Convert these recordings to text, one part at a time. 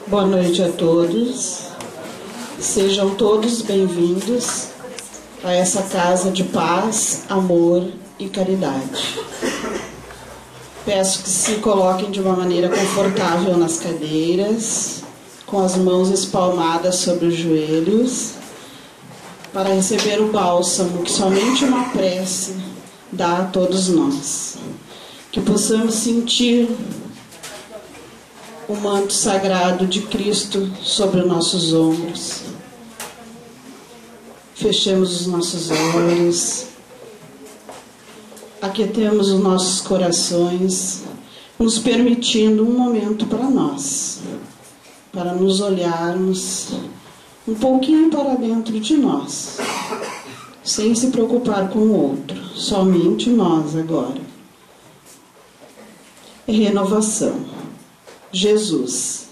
Boa noite a todos. Sejam todos bem-vindos a essa casa de paz, amor e caridade. Peço que se coloquem de uma maneira confortável nas cadeiras, com as mãos espalmadas sobre os joelhos, para receber o bálsamo que somente uma prece dá a todos nós. Que possamos sentir o manto sagrado de Cristo sobre os nossos ombros. Fechemos os nossos olhos, aquietemos os nossos corações, nos permitindo um momento para nós, para nos olharmos um pouquinho para dentro de nós, sem se preocupar com o outro, somente nós agora. Renovação. Jesus,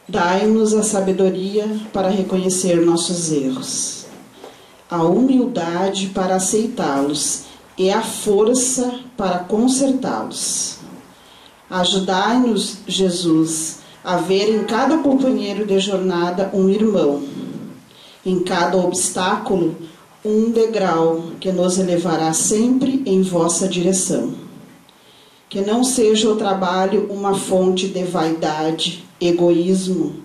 dai-nos a sabedoria para reconhecer nossos erros, a humildade para aceitá-los e a força para consertá-los. Ajudai-nos, Jesus, a ver em cada companheiro de jornada um irmão, em cada obstáculo um degrau que nos elevará sempre em vossa direção. Que não seja o trabalho uma fonte de vaidade, egoísmo,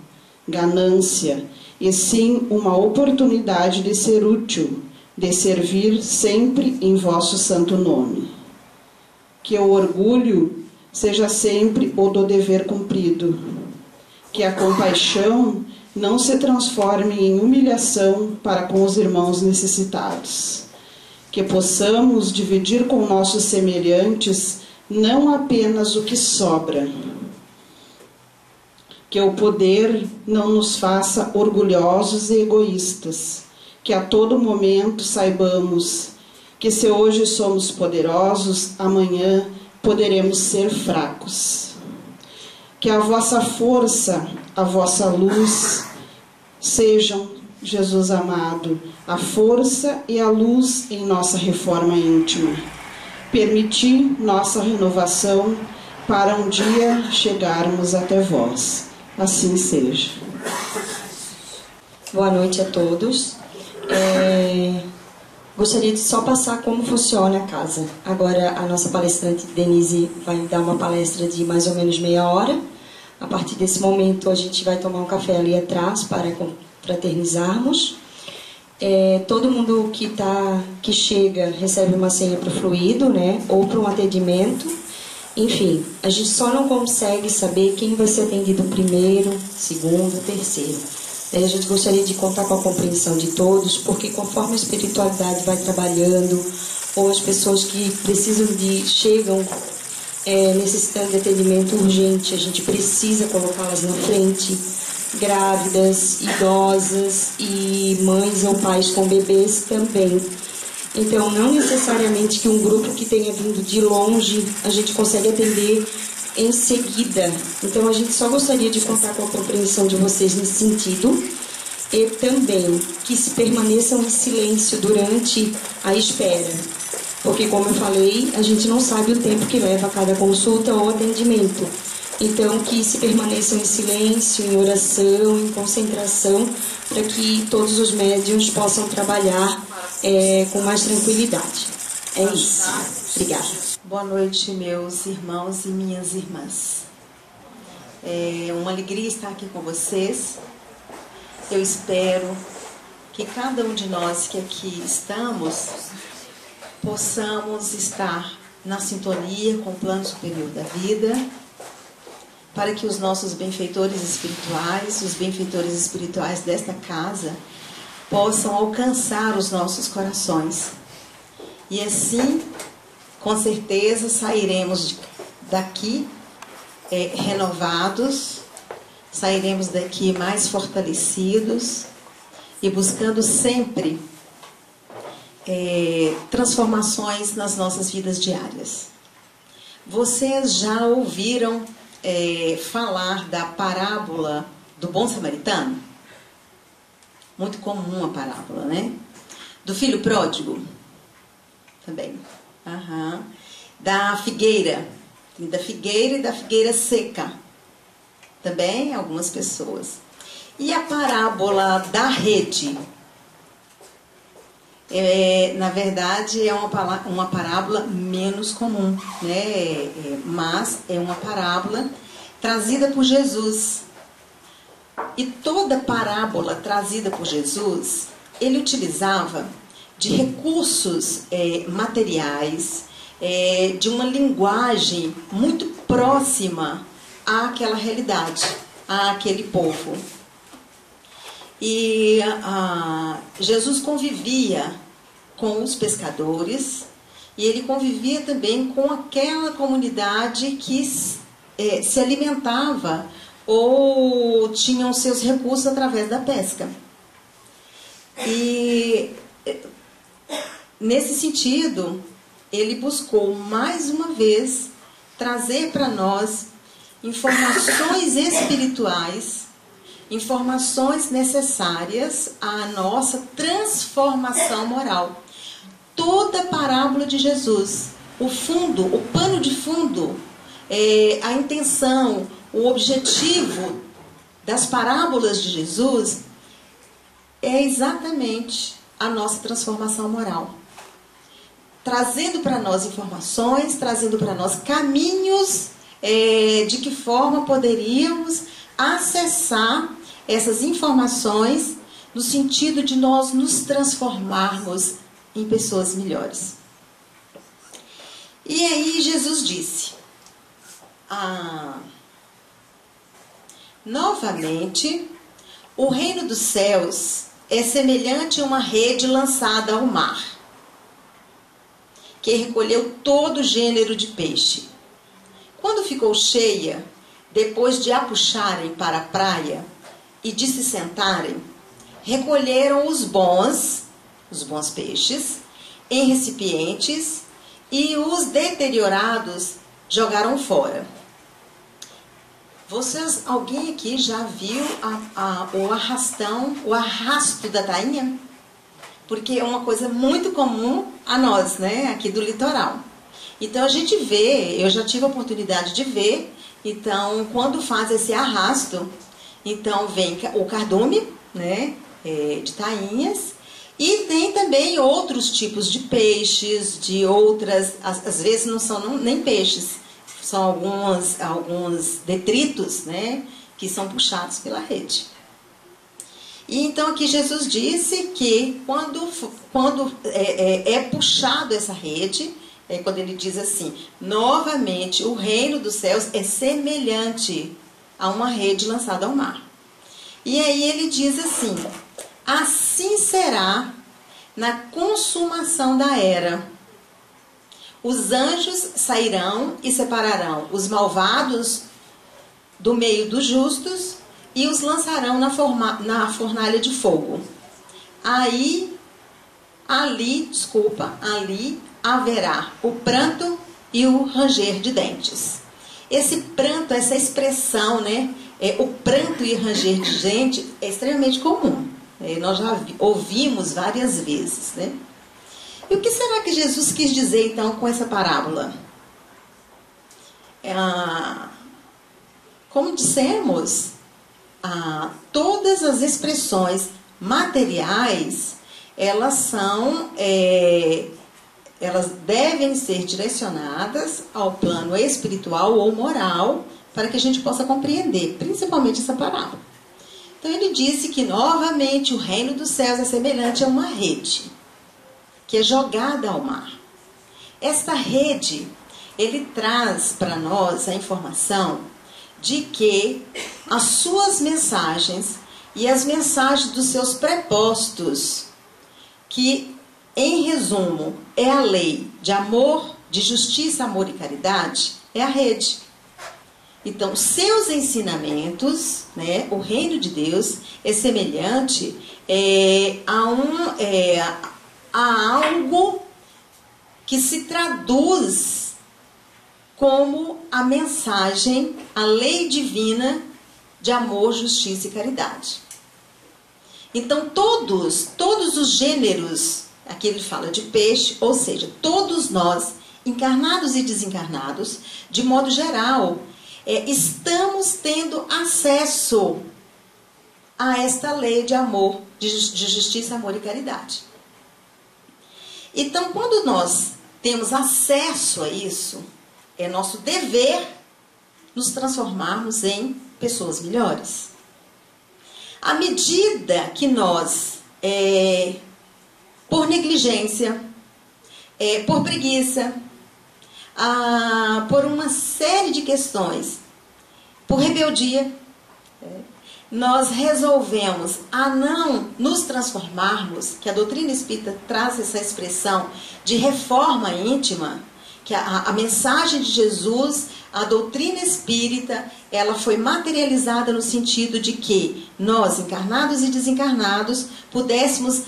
ganância, e sim uma oportunidade de ser útil, de servir sempre em vosso santo nome. Que o orgulho seja sempre o do dever cumprido. Que a compaixão não se transforme em humilhação para com os irmãos necessitados. Que possamos dividir com nossos semelhantes não apenas o que sobra. Que o poder não nos faça orgulhosos e egoístas. Que a todo momento saibamos que se hoje somos poderosos, amanhã poderemos ser fracos. Que a vossa força, a vossa luz sejam, Jesus amado, a força e a luz em nossa reforma íntima. Permiti nossa renovação para um dia chegarmos até vós. Assim seja. Boa noite a todos. Gostaria de só passar como funciona a casa. Agora a nossa palestrante Denise vai dar uma palestra de mais ou menos meia hora. A partir desse momento a gente vai tomar um café ali atrás para confraternizarmos. Todo mundo que chega recebe uma senha para o fluido, né? Ou para um atendimento. Enfim, a gente só não consegue saber quem vai ser atendido primeiro, segundo, terceiro. Daí a gente gostaria de contar com a compreensão de todos, porque conforme a espiritualidade vai trabalhando, ou as pessoas que chegam necessitando de atendimento urgente, a gente precisa colocá-las na frente, grávidas, idosas e mães ou pais com bebês também. Então, não necessariamente que um grupo que tenha vindo de longe a gente consegue atender em seguida. Então, a gente só gostaria de contar com a compreensão de vocês nesse sentido e também que se permaneçam em silêncio durante a espera. Porque, como eu falei, a gente não sabe o tempo que leva cada consulta ou atendimento. Então, que se permaneçam em silêncio, em oração, em concentração, para que todos os médiuns possam trabalhar com mais tranquilidade. É isso. Obrigada. Boa noite, meus irmãos e minhas irmãs. É uma alegria estar aqui com vocês. Eu espero que cada um de nós que aqui estamos possamos estar na sintonia com o plano superior da vida, para que os nossos benfeitores espirituais, os benfeitores espirituais desta casa, possam alcançar os nossos corações. E assim, com certeza, sairemos daqui renovados, sairemos daqui mais fortalecidos e buscando sempre transformações nas nossas vidas diárias. Vocês já ouviram falar da parábola do bom samaritano? Muito comum a parábola, né? Do filho pródigo? Também. Da figueira. Da figueira e da figueira seca. também algumas pessoas. E a parábola da rede? Na verdade, é uma parábola menos comum, né? Mas é uma parábola trazida por Jesus. E toda parábola trazida por Jesus, ele utilizava de recursos materiais, de uma linguagem muito próxima àquela realidade, àquele povo. E Jesus convivia com os pescadores e ele convivia também com aquela comunidade que se alimentava ou tinham seus recursos através da pesca. E nesse sentido, ele buscou mais uma vez trazer para nós informações espirituais, informações necessárias à nossa transformação moral. Toda parábola de Jesus, o fundo, o pano de fundo, a intenção, o objetivo das parábolas de Jesus é exatamente a nossa transformação moral. Trazendo para nós informações, trazendo para nós caminhos de que forma poderíamos acessar essas informações no sentido de nós nos transformarmos em pessoas melhores. E aí Jesus disse, novamente, o reino dos céus é semelhante a uma rede lançada ao mar, que recolheu todo gênero de peixe. Quando ficou cheia, depois de a puxarem para a praia e de se sentarem, recolheram os bons peixes, em recipientes e os deteriorados jogaram fora. Alguém aqui já viu o arrasto da tainha? Porque é uma coisa muito comum a nós, né, aqui do litoral. Então a gente vê, eu já tive a oportunidade de ver, então quando faz esse arrasto, então vem o cardume, né, de tainhas, e tem também outros tipos de peixes, de outras, às vezes não são nem peixes, são alguns detritos, né, que são puxados pela rede. E então aqui Jesus disse que quando é puxado essa rede, quando ele diz assim, novamente o reino dos céus é semelhante a uma rede lançada ao mar. E aí ele diz assim, assim será na consumação da era. Os anjos sairão e separarão os malvados do meio dos justos e os lançarão na fornalha de fogo. Ali haverá o pranto e o ranger de dentes. Esse pranto, essa expressão, né, o pranto e ranger de dentes é extremamente comum. Nós já ouvimos várias vezes, né? E o que será que Jesus quis dizer, então, com essa parábola? Como dissemos, todas as expressões materiais, elas devem ser direcionadas ao plano espiritual ou moral, para que a gente possa compreender, principalmente essa parábola. Então ele disse que, novamente, o reino dos céus é semelhante a uma rede, que é jogada ao mar. Esta rede, ele traz para nós a informação de que as suas mensagens e as mensagens dos seus prepostos, que, em resumo, é a lei de amor, de justiça, amor e caridade, é a rede. Então, seus ensinamentos, né, o reino de Deus é semelhante a algo que se traduz como a mensagem, a lei divina de amor, justiça e caridade. Então, todos os gêneros, aqui ele fala de peixe, ou seja, todos nós, encarnados e desencarnados, de modo geral, estamos tendo acesso a esta lei de amor, de justiça, amor e caridade. Então, quando nós temos acesso a isso, é nosso dever nos transformarmos em pessoas melhores. À medida que nós, por negligência, por preguiça, por uma série de questões, por rebeldia, nós resolvemos a não nos transformarmos, que a doutrina espírita traz essa expressão de reforma íntima, que a mensagem de Jesus, a doutrina espírita, ela foi materializada no sentido de que nós, encarnados e desencarnados, pudéssemos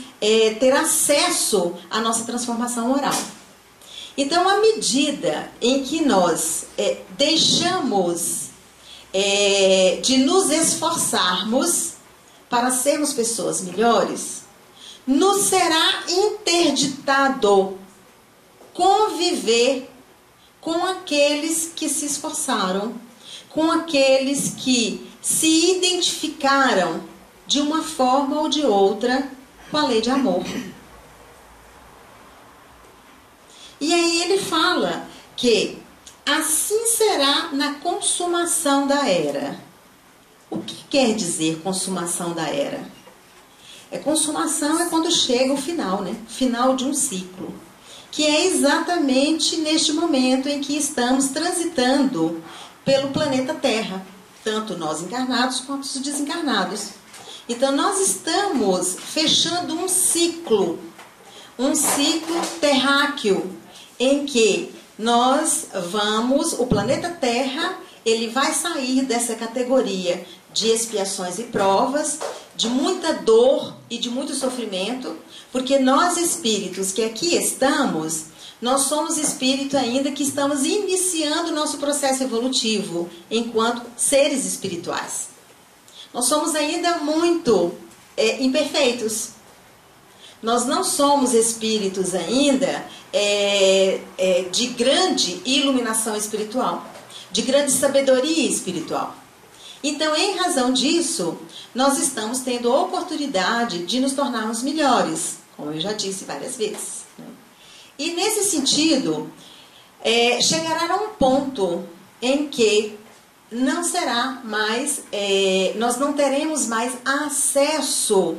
ter acesso à nossa transformação moral. Então, à medida em que nós deixamos de nos esforçarmos para sermos pessoas melhores, nos será interditado conviver com aqueles que se esforçaram, com aqueles que se identificaram de uma forma ou de outra com a lei de amor. E aí ele fala que assim será na consumação da era. O que quer dizer consumação da era? Consumação é quando chega o final, né? Final de um ciclo. Que é exatamente neste momento em que estamos transitando pelo planeta Terra. Tanto nós encarnados quanto os desencarnados. Então nós estamos fechando um ciclo terráqueo, em que nós vamos, o planeta Terra, ele vai sair dessa categoria de expiações e provas, de muita dor e de muito sofrimento, porque nós espíritos que aqui estamos, nós somos espíritos ainda que estamos iniciando o nosso processo evolutivo, enquanto seres espirituais. Nós somos ainda muito imperfeitos. Nós não somos espíritos ainda de grande iluminação espiritual, de grande sabedoria espiritual. Então, em razão disso, nós estamos tendo a oportunidade de nos tornarmos melhores, como eu já disse várias vezes. Né? E nesse sentido, chegará a um ponto em que não será mais, nós não teremos mais acesso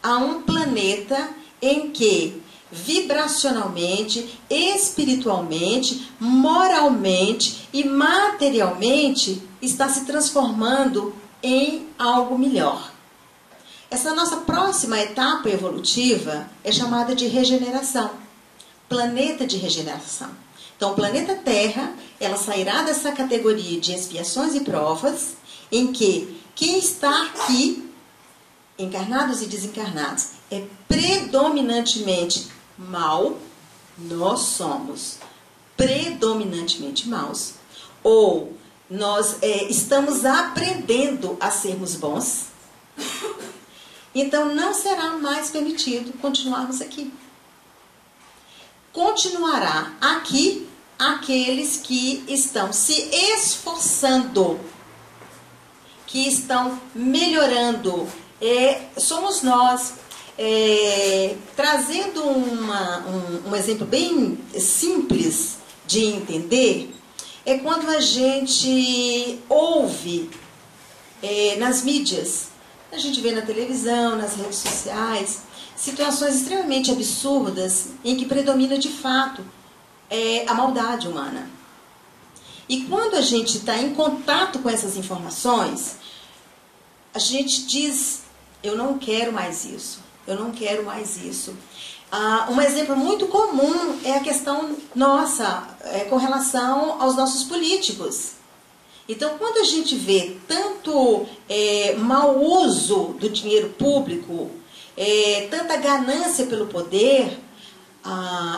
a um planeta em que vibracionalmente, espiritualmente, moralmente e materialmente está se transformando em algo melhor. Essa nossa próxima etapa evolutiva é chamada de regeneração, planeta de regeneração. Então, o planeta Terra, ela sairá dessa categoria de expiações e provas, em que quem está aqui, encarnados e desencarnados, é predominantemente mal, nós somos predominantemente maus, ou nós estamos aprendendo a sermos bons, então não será mais permitido continuarmos aqui. Continuará aqui aqueles que estão se esforçando, que estão melhorando. Somos nós. Trazendo um exemplo bem simples de entender, é quando a gente ouve nas mídias, a gente vê na televisão, nas redes sociais, situações extremamente absurdas em que predomina de fato a maldade humana. E quando a gente está em contato com essas informações, a gente diz: eu não quero mais isso. Eu não quero mais isso. Um exemplo muito comum é a questão nossa, com relação aos nossos políticos. Então, quando a gente vê tanto mau uso do dinheiro público, tanta ganância pelo poder,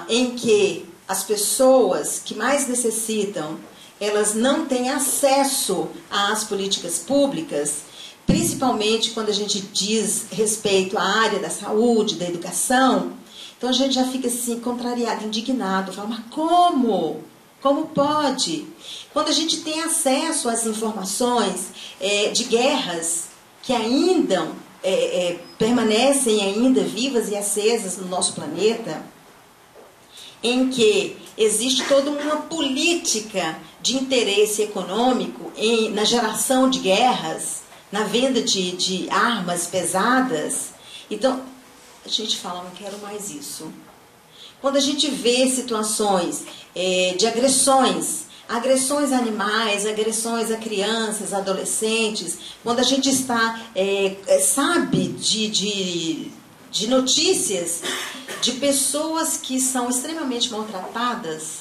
em que as pessoas que mais necessitam, elas não têm acesso às políticas públicas, principalmente quando a gente diz respeito à área da saúde, da educação, então a gente já fica assim, contrariado, indignado, fala: mas como? Como pode? Quando a gente tem acesso às informações de guerras que ainda permanecem ainda vivas e acesas no nosso planeta, em que existe toda uma política de interesse econômico na geração de guerras, na venda de armas pesadas. Então, a gente fala, não quero mais isso. Quando a gente vê situações de agressões a animais, agressões a crianças, adolescentes, quando a gente sabe de notícias de pessoas que são extremamente maltratadas,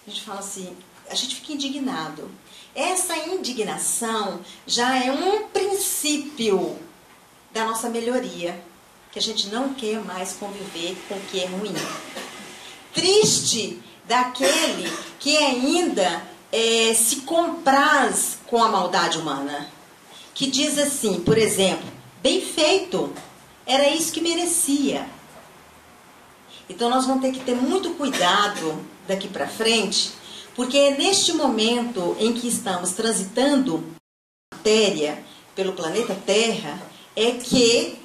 a gente fala assim, a gente fica indignado. Essa indignação já é um princípio da nossa melhoria, que a gente não quer mais conviver com o que é ruim. Triste daquele que ainda se compraz com a maldade humana, que diz assim, por exemplo, bem feito, era isso que merecia. Então nós vamos ter que ter muito cuidado daqui para frente, porque é neste momento em que estamos transitando a matéria pelo planeta Terra, é que,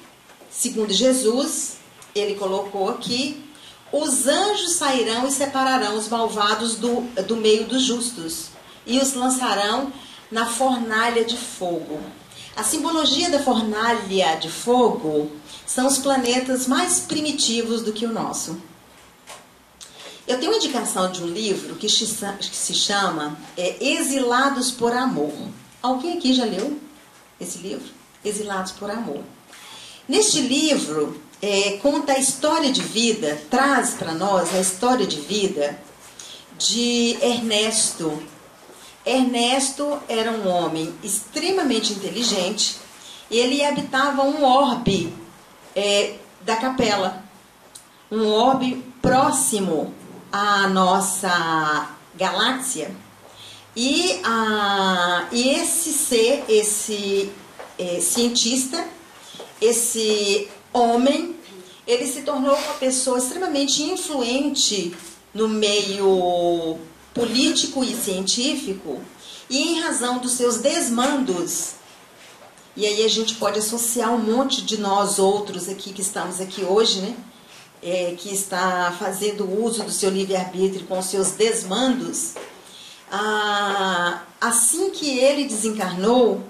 segundo Jesus, ele colocou aqui, os anjos sairão e separarão os malvados do meio dos justos e os lançarão na fornalha de fogo. A simbologia da fornalha de fogo são os planetas mais primitivos do que o nosso. Eu tenho uma indicação de um livro que se chama Exilados por Amor. Alguém aqui já leu esse livro? Exilados por Amor. Neste livro, conta a história de vida, traz para nós a história de vida de Ernesto. Ernesto era um homem extremamente inteligente e ele habitava um orbe da Capela, um orbe próximo à nossa galáxia. E esse ser, esse cientista, esse homem, ele se tornou uma pessoa extremamente influente no meio político e científico, e em razão dos seus desmandos, e aí a gente pode associar um monte de nós outros aqui que estamos aqui hoje, né? Que está fazendo uso do seu livre-arbítrio com os seus desmandos. Assim que ele desencarnou,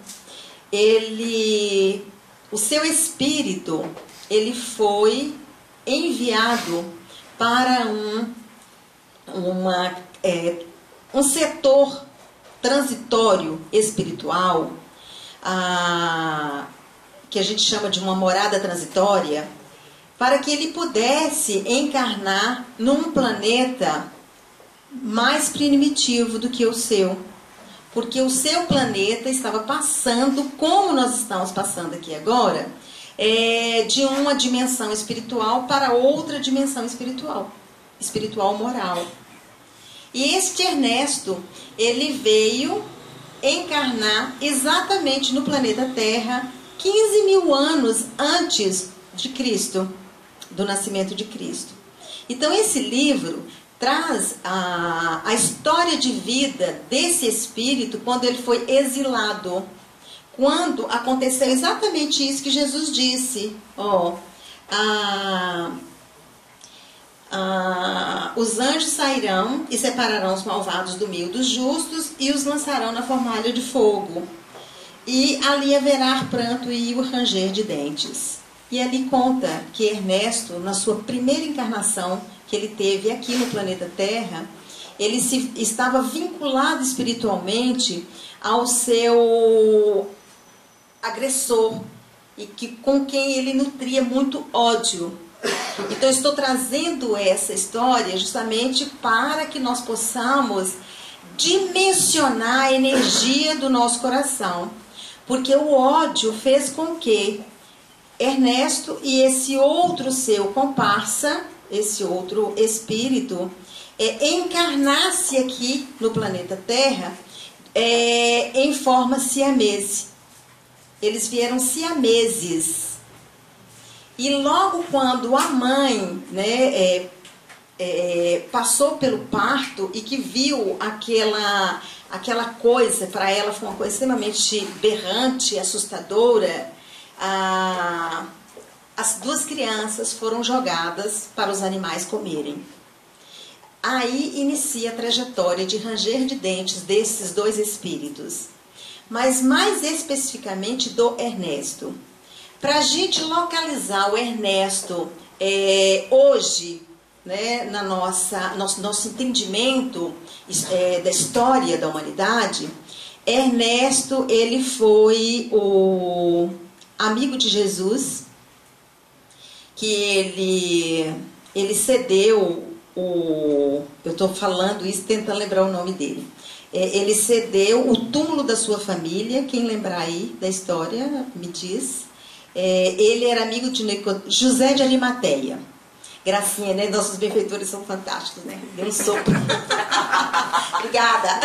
o seu espírito, ele foi enviado para um setor transitório espiritual, que a gente chama de uma morada transitória, para que ele pudesse encarnar num planeta mais primitivo do que o seu. Porque o seu planeta estava passando, como nós estamos passando aqui agora, de uma dimensão espiritual para outra dimensão espiritual moral. E este Ernesto, ele veio encarnar exatamente no planeta Terra 15.000 anos antes de Cristo, do nascimento de Cristo. Então esse livro traz a história de vida desse espírito quando ele foi exilado. Quando aconteceu exatamente isso que Jesus disse, os anjos sairão e separarão os malvados do meio dos justos e os lançarão na fornalha de fogo. E ali haverá pranto e o ranger de dentes. E ali conta que Ernesto, na sua primeira encarnação que ele teve aqui no planeta Terra, ele estava vinculado espiritualmente ao seu agressor, e com quem ele nutria muito ódio. Então, eu estou trazendo essa história justamente para que nós possamos dimensionar a energia do nosso coração. Porque o ódio fez com que Ernesto e esse outro seu comparsa, esse outro espírito, encarnasse aqui no planeta Terra em forma siamese. Eles vieram siameses. E logo quando a mãe, passou pelo parto e que viu aquela coisa, para ela foi uma coisa extremamente berrante, assustadora, as duas crianças foram jogadas para os animais comerem. Aí inicia a trajetória de ranger de dentes desses dois espíritos, mas mais especificamente do Ernesto. Para a gente localizar o Ernesto hoje, né, nosso entendimento da história da humanidade, Ernesto, ele foi o amigo de Jesus, que ele cedeu eu estou falando isso tentando lembrar o nome dele. Ele cedeu o túmulo da sua família. Quem lembrar aí da história, me diz. Ele era amigo de José de Arimateia. Gracinha, né? Nossos benfeitores são fantásticos, né? Deu um sopro. Obrigada.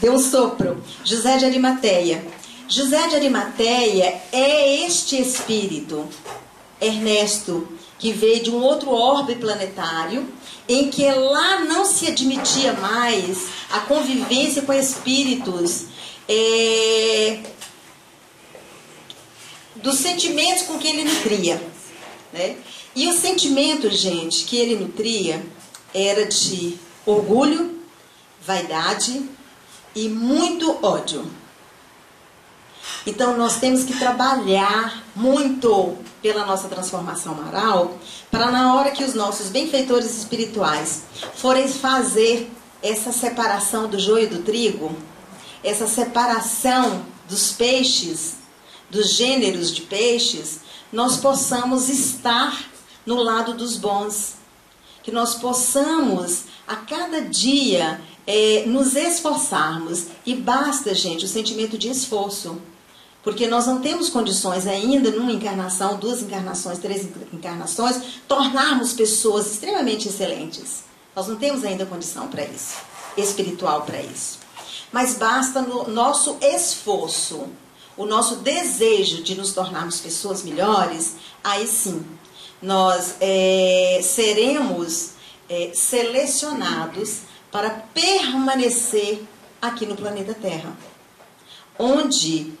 Deu um sopro. José de Arimateia. José de Arimateia é este espírito, Ernesto, que veio de um outro orbe planetário, em que lá não se admitia mais a convivência com espíritos dos sentimentos com que ele nutria, né? E o sentimento, gente, que ele nutria era de orgulho, vaidade e muito ódio. Então, nós temos que trabalhar muito pela nossa transformação moral, para na hora que os nossos benfeitores espirituais forem fazer essa separação do joio e do trigo, essa separação dos peixes, dos gêneros de peixes, nós possamos estar no lado dos bons. Que nós possamos, a cada dia, nos esforçarmos. E basta, gente, o sentimento de esforço. Porque nós não temos condições ainda, numa encarnação, 2 encarnações, 3 encarnações, tornarmos pessoas extremamente excelentes. Nós não temos ainda condição para isso, espiritual para isso. Mas basta no nosso esforço, o nosso desejo de nos tornarmos pessoas melhores, aí sim, nós seremos selecionados para permanecer aqui no planeta Terra. Onde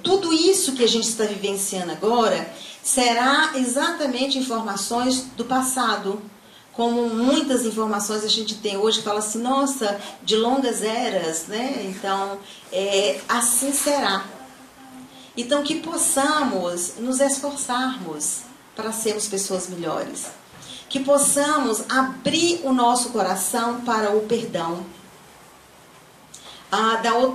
tudo isso que a gente está vivenciando agora será exatamente informações do passado. Como muitas informações a gente tem hoje, fala assim, nossa, de longas eras, né? Então, assim será. Então, que possamos nos esforçarmos para sermos pessoas melhores. Que possamos abrir o nosso coração para o perdão.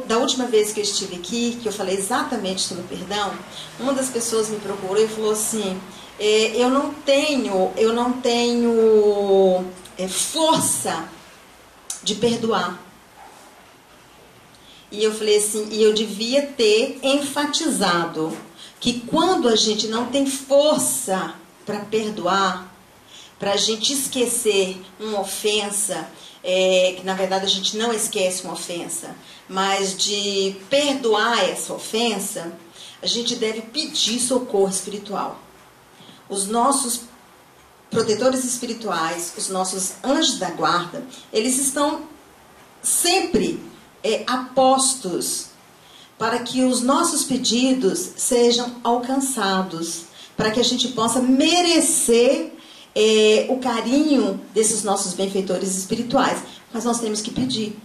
Da última vez que eu estive aqui, que eu falei exatamente sobre o perdão, uma das pessoas me procurou e falou assim, eu não tenho força de perdoar. E eu falei assim, e eu devia ter enfatizado que quando a gente não tem força para perdoar, para a gente esquecer uma ofensa, que na verdade a gente não esquece uma ofensa, mas de perdoar essa ofensa, a gente deve pedir socorro espiritual. Os nossos protetores espirituais, os nossos anjos da guarda, eles estão sempre apostos para que os nossos pedidos sejam alcançados, para que a gente possa merecer o carinho desses nossos benfeitores espirituais. Mas nós temos que pedir.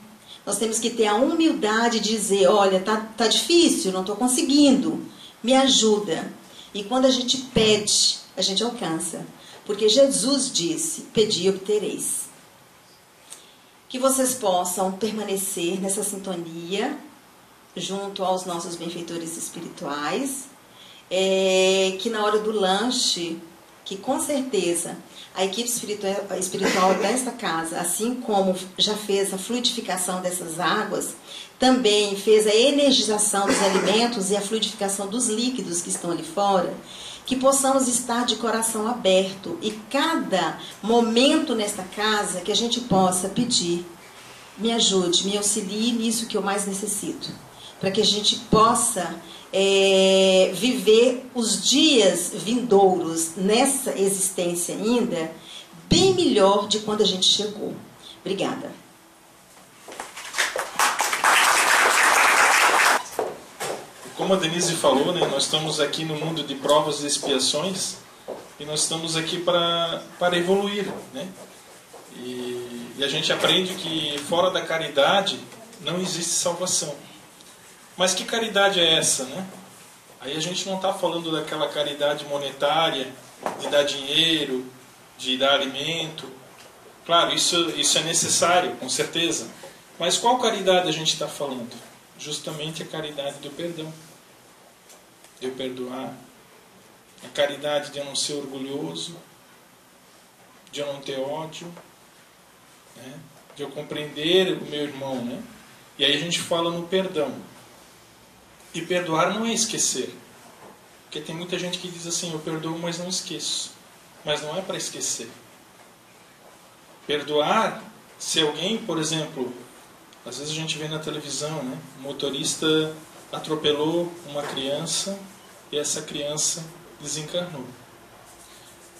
Nós temos que ter a humildade de dizer, olha, tá difícil, não estou conseguindo, me ajuda. E quando a gente pede, a gente alcança. Porque Jesus disse, pedi e obtereis. Que vocês possam permanecer nessa sintonia, junto aos nossos benfeitores espirituais, que na hora do lanche, que com certeza a equipe espiritual desta casa, assim como já fez a fluidificação dessas águas, também fez a energização dos alimentos e a fluidificação dos líquidos que estão ali fora, que possamos estar de coração aberto e cada momento nesta casa que a gente possa pedir, me ajude, me auxilie nisso que eu mais necessito. para que a gente possa viver os dias vindouros nessa existência ainda bem melhor de quando a gente chegou. Obrigada. Como a Denise falou, né, nós estamos aqui no mundo de provas e expiações e nós estamos aqui para evoluir, né? E a gente aprende que fora da caridade não existe salvação. Mas que caridade é essa, né? Aí a gente não está falando daquela caridade monetária, de dar dinheiro, de dar alimento. Claro, isso é necessário, com certeza. Mas qual caridade a gente está falando? Justamente a caridade do perdão. De eu perdoar. A caridade de eu não ser orgulhoso, de eu não ter ódio, né? De eu compreender o meu irmão, né? E aí a gente fala no perdão. E perdoar não é esquecer. Porque tem muita gente que diz assim, eu perdoo, mas não esqueço. Mas não é para esquecer. Perdoar, se alguém, por exemplo, às vezes a gente vê na televisão, né? O motorista atropelou uma criança e essa criança desencarnou.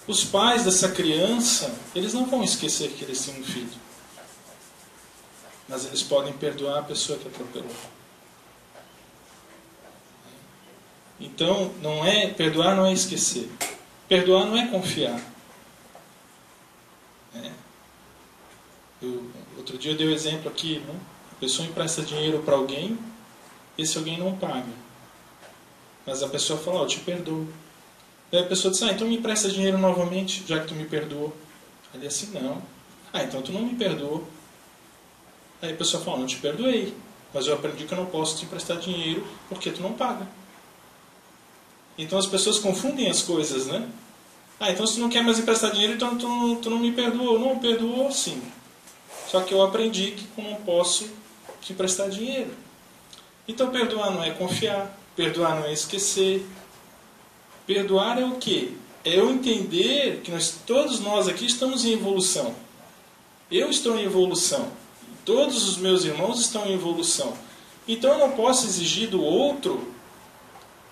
Os pais dessa criança, eles não vão esquecer que eles têm um filho. Mas eles podem perdoar a pessoa que atropelou. Então, perdoar não é esquecer. Perdoar não é confiar. Outro dia eu dei um exemplo aqui, né? A pessoa empresta dinheiro para alguém, esse alguém não paga. Mas a pessoa fala, eu te perdoo. Daí a pessoa diz, então me empresta dinheiro novamente, já que tu me perdoou. Ele assim, não. Então tu não me perdoou. Aí a pessoa fala, não te perdoei, mas eu aprendi que eu não posso te emprestar dinheiro porque tu não paga. Então as pessoas confundem as coisas, né? Então se tu não quer mais emprestar dinheiro, então tu não me perdoou. Não, perdoou sim. Só que eu aprendi que eu não posso te emprestar dinheiro. Então perdoar não é confiar, perdoar não é esquecer. Perdoar é o quê? É eu entender que todos nós aqui estamos em evolução. Eu estou em evolução. Todos os meus irmãos estão em evolução. Então eu não posso exigir do outro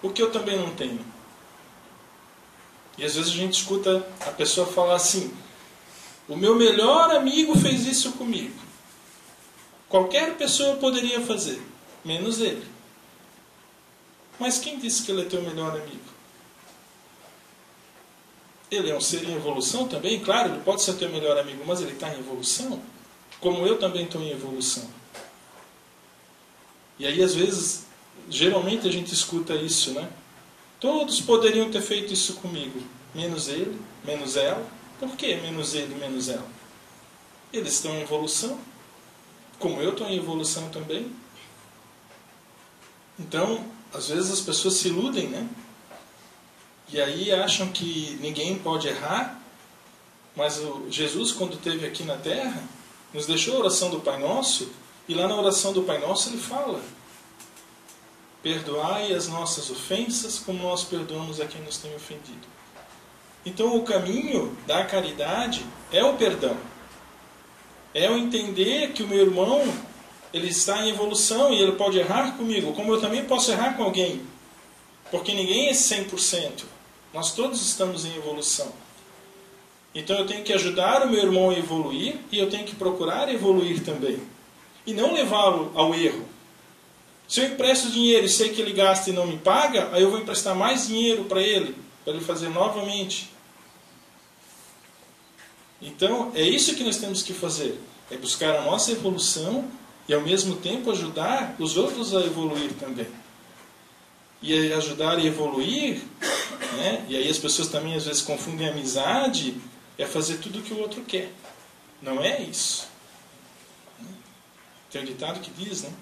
o que eu também não tenho. E às vezes a gente escuta a pessoa falar assim, o meu melhor amigo fez isso comigo. Qualquer pessoa poderia fazer, menos ele. Mas quem disse que ele é teu melhor amigo? Ele é um ser em evolução também, claro, ele pode ser teu melhor amigo, mas ele está em evolução, como eu também estou em evolução. E aí às vezes, geralmente a gente escuta isso, né? Todos poderiam ter feito isso comigo, menos ele, menos ela. Por que menos ele, menos ela? Eles estão em evolução, como eu estou em evolução também. Então, às vezes as pessoas se iludem, né? E aí acham que ninguém pode errar, mas Jesus, quando esteve aqui na Terra, nos deixou a oração do Pai Nosso, e lá na oração do Pai Nosso ele fala, perdoai as nossas ofensas como nós perdoamos a quem nos tem ofendido. Então o caminho da caridade é o perdão. É o entender que o meu irmão, ele está em evolução e ele pode errar comigo, como eu também posso errar com alguém. Porque ninguém é 100%. Nós todos estamos em evolução. Então eu tenho que ajudar o meu irmão a evoluir e eu tenho que procurar evoluir também. E não levá-lo ao erro. Se eu empresto dinheiro e sei que ele gasta e não me paga, aí eu vou emprestar mais dinheiro para ele fazer novamente. Então é isso que nós temos que fazer. É buscar a nossa evolução e ao mesmo tempo ajudar os outros a evoluir também. E ajudar a evoluir, né? E aí as pessoas também às vezes confundem amizade, é fazer tudo o que o outro quer. Não é isso. Tem um ditado que diz, né?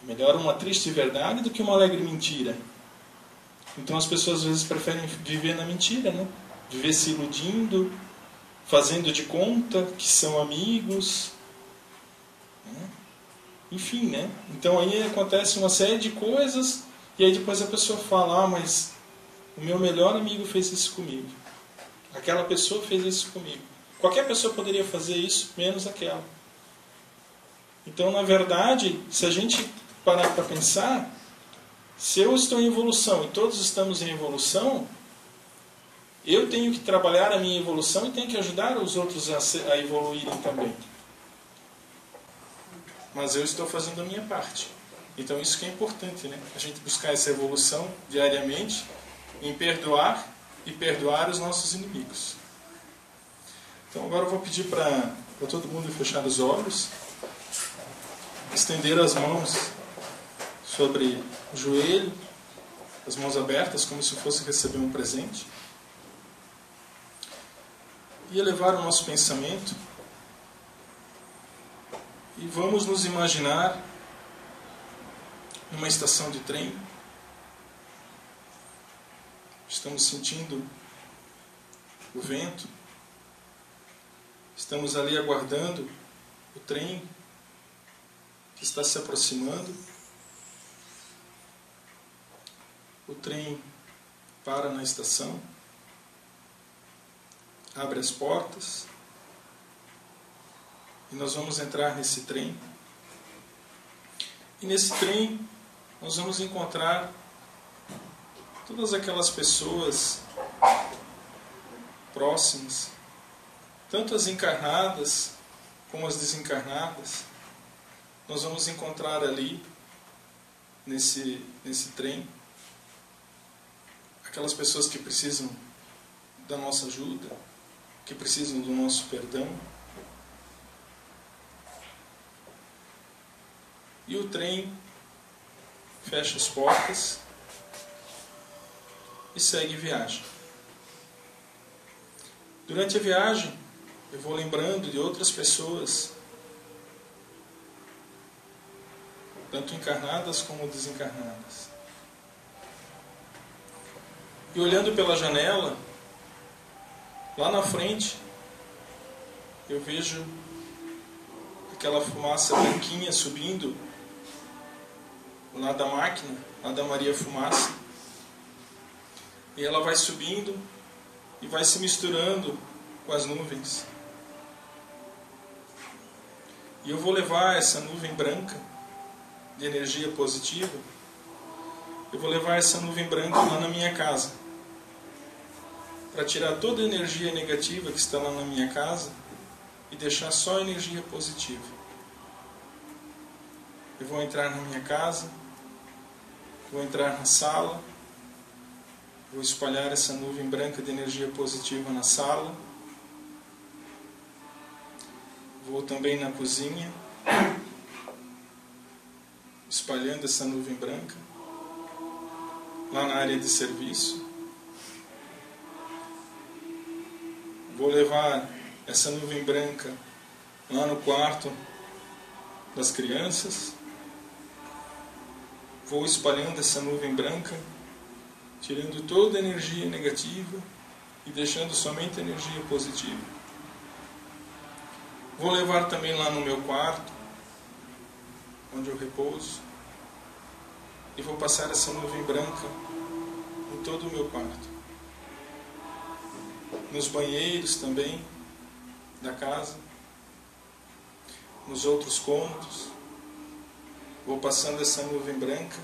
Melhor uma triste verdade do que uma alegre mentira. Então as pessoas às vezes preferem viver na mentira, né? Viver se iludindo, fazendo de conta que são amigos, né? Enfim, né? Então aí acontece uma série de coisas e aí depois a pessoa fala, mas o meu melhor amigo fez isso comigo. Aquela pessoa fez isso comigo. Qualquer pessoa poderia fazer isso, menos aquela. Então, na verdade, se a gente parar para pensar, se eu estou em evolução e todos estamos em evolução, eu tenho que trabalhar a minha evolução e tenho que ajudar os outros a evoluírem também. Mas eu estou fazendo a minha parte. Então isso que é importante, né? A gente buscar essa evolução diariamente em perdoar e perdoar os nossos inimigos. Então agora eu vou pedir para todo mundo fechar os olhos, estender as mãos sobre o joelho, as mãos abertas, como se fosse receber um presente, e elevar o nosso pensamento, e vamos nos imaginar numa estação de trem. Estamos sentindo o vento, estamos ali aguardando o trem que está se aproximando. O trem para na estação, abre as portas e nós vamos entrar nesse trem. E nesse trem nós vamos encontrar todas aquelas pessoas próximas, tanto as encarnadas como as desencarnadas. Nós vamos encontrar ali, nesse trem, aquelas pessoas que precisam da nossa ajuda, que precisam do nosso perdão. E o trem fecha as portas e segue viagem. Durante a viagem, eu vou lembrando de outras pessoas, tanto encarnadas como desencarnadas. E olhando pela janela, lá na frente, eu vejo aquela fumaça branquinha subindo lá da máquina, lá da Maria Fumaça. E ela vai subindo e vai se misturando com as nuvens. E eu vou levar essa nuvem branca de energia positiva, eu vou levar essa nuvem branca lá na minha casa, para tirar toda a energia negativa que está lá na minha casa e deixar só a energia positiva. Eu vou entrar na minha casa, vou entrar na sala, vou espalhar essa nuvem branca de energia positiva na sala, vou também na cozinha, espalhando essa nuvem branca, lá na área de serviço. Vou levar essa nuvem branca lá no quarto das crianças. Vou espalhando essa nuvem branca, tirando toda a energia negativa e deixando somente a energia positiva. Vou levar também lá no meu quarto, onde eu repouso, e vou passar essa nuvem branca em todo o meu quarto. Nos banheiros também da casa, nos outros cômodos, vou passando essa nuvem branca,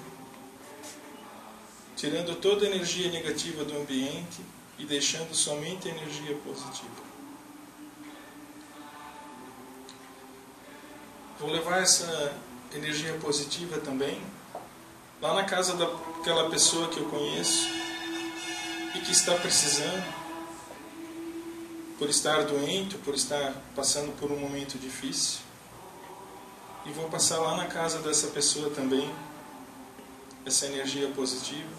tirando toda a energia negativa do ambiente e deixando somente a energia positiva. Vou levar essa energia positiva também lá na casa daquela pessoa que eu conheço e que está precisando, por estar doente, por estar passando por um momento difícil. E vou passar lá na casa dessa pessoa também essa energia positiva,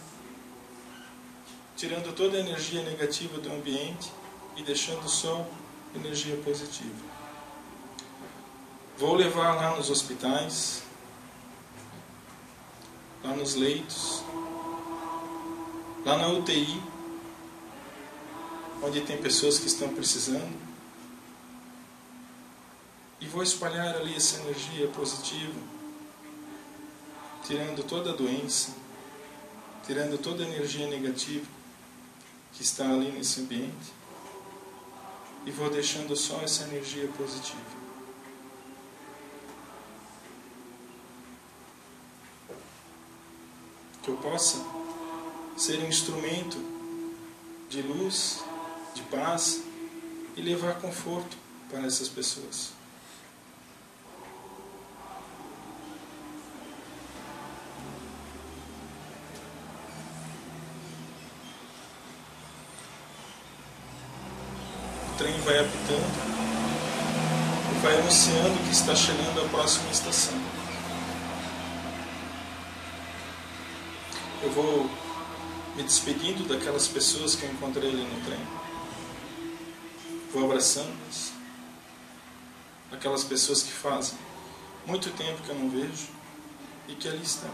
tirando toda a energia negativa do ambiente e deixando só energia positiva. Vou levar lá nos hospitais, lá nos leitos, lá na UTI, onde tem pessoas que estão precisando, e vou espalhar ali essa energia positiva, tirando toda a doença, tirando toda a energia negativa que está ali nesse ambiente, e vou deixando só essa energia positiva. que eu possa ser um instrumento de luz, de paz e levar conforto para essas pessoas. O trem vai apitando e vai anunciando que está chegando a próxima estação. Eu vou me despedindo daquelas pessoas que eu encontrei ali no trem. Vou abraçando-as. Aquelas pessoas que fazem muito tempo que eu não vejo e que ali estão.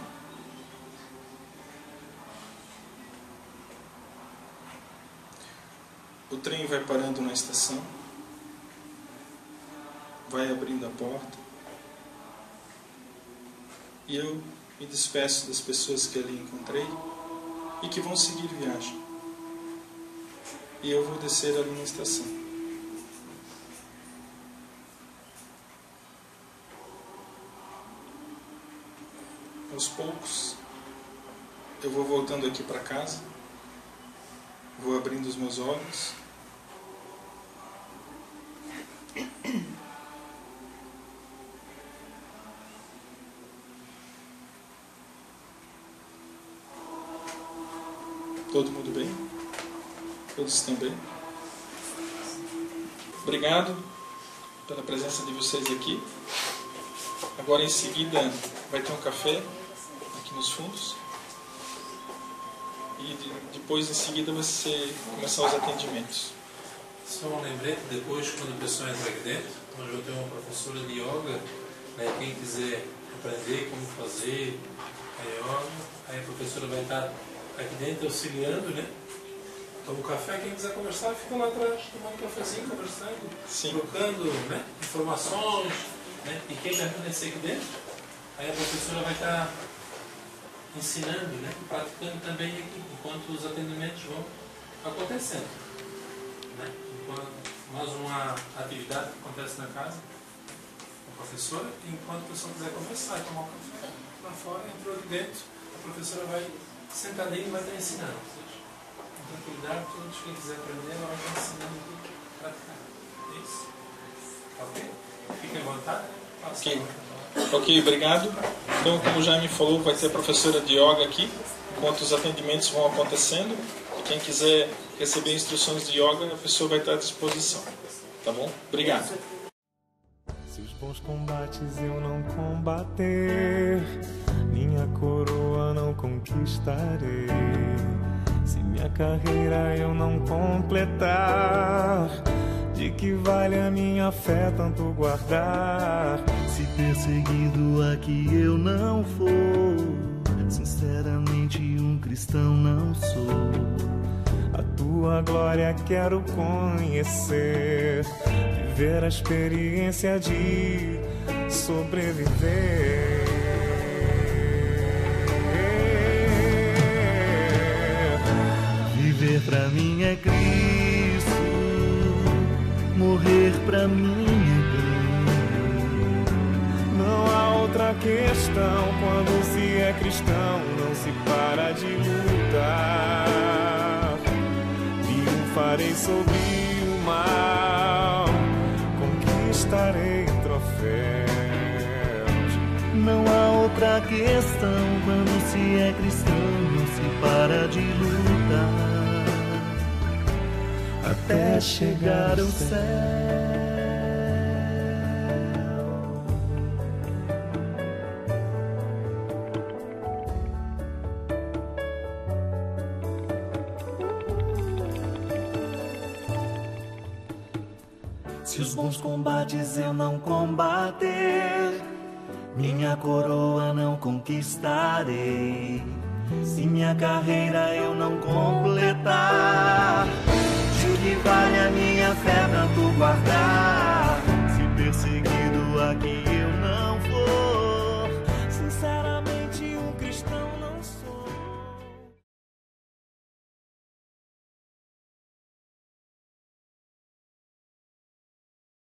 O trem vai parando na estação, vai abrindo a porta e eu me despeço das pessoas que ali encontrei e que vão seguir viagem. E eu vou descer ali na estação. Aos poucos, eu vou voltando aqui para casa, vou abrindo os meus olhos. Todo mundo bem? Todos estão bem? Obrigado pela presença de vocês aqui. Agora em seguida vai ter um café aqui nos fundos. E depois em seguida vai começar os atendimentos. Só um lembrete, depois quando a pessoa entra aqui dentro, nós vamos ter uma professora de yoga, né, quem quiser aprender como fazer a yoga, aí a professora vai estar aqui dentro auxiliando, né? Toma um café, quem quiser conversar fica lá atrás, tomando um cafezinho, conversando, trocando, né, informações, né? E quem vai permanecer aqui dentro, aí a professora vai estar ensinando, né, praticando também aqui, enquanto os atendimentos vão acontecendo, né? Enquanto mais uma atividade que acontece na casa, a professora, enquanto a pessoa quiser conversar, tomar um café lá fora, entrou aqui dentro, a professora vai sentadinho e vai estar ensinando. Ou seja, com tranquilidade, todos quem quiser aprender, ela vai estar ensinando aqui para praticar. É isso. Ok? Fiquem à vontade. Ok, obrigado. Então, como já me falou, vai ter a professora de yoga aqui, enquanto os atendimentos vão acontecendo. E quem quiser receber instruções de yoga, a pessoa vai estar à disposição. Tá bom? Obrigado. Se os bons combates eu não combater, minha coroa não conquistarei. Se minha carreira eu não completar, de que vale a minha fé tanto guardar? Se perseguido aqui eu não for, sinceramente um cristão não sou. A tua glória quero conhecer, viver a experiência de sobreviver. Viver pra mim é Cristo, morrer pra mim é ganho. Não há outra questão, quando se é cristão não se para de lutar. Triunfarei sobre o mal, conquistarei troféus. Não há outra questão, quando se é cristão não se para de lutar até chegar ao céu. Se os bons combates eu não combater, minha coroa não conquistarei. Se minha carreira eu não completar, de que vale a minha fé tanto guardar?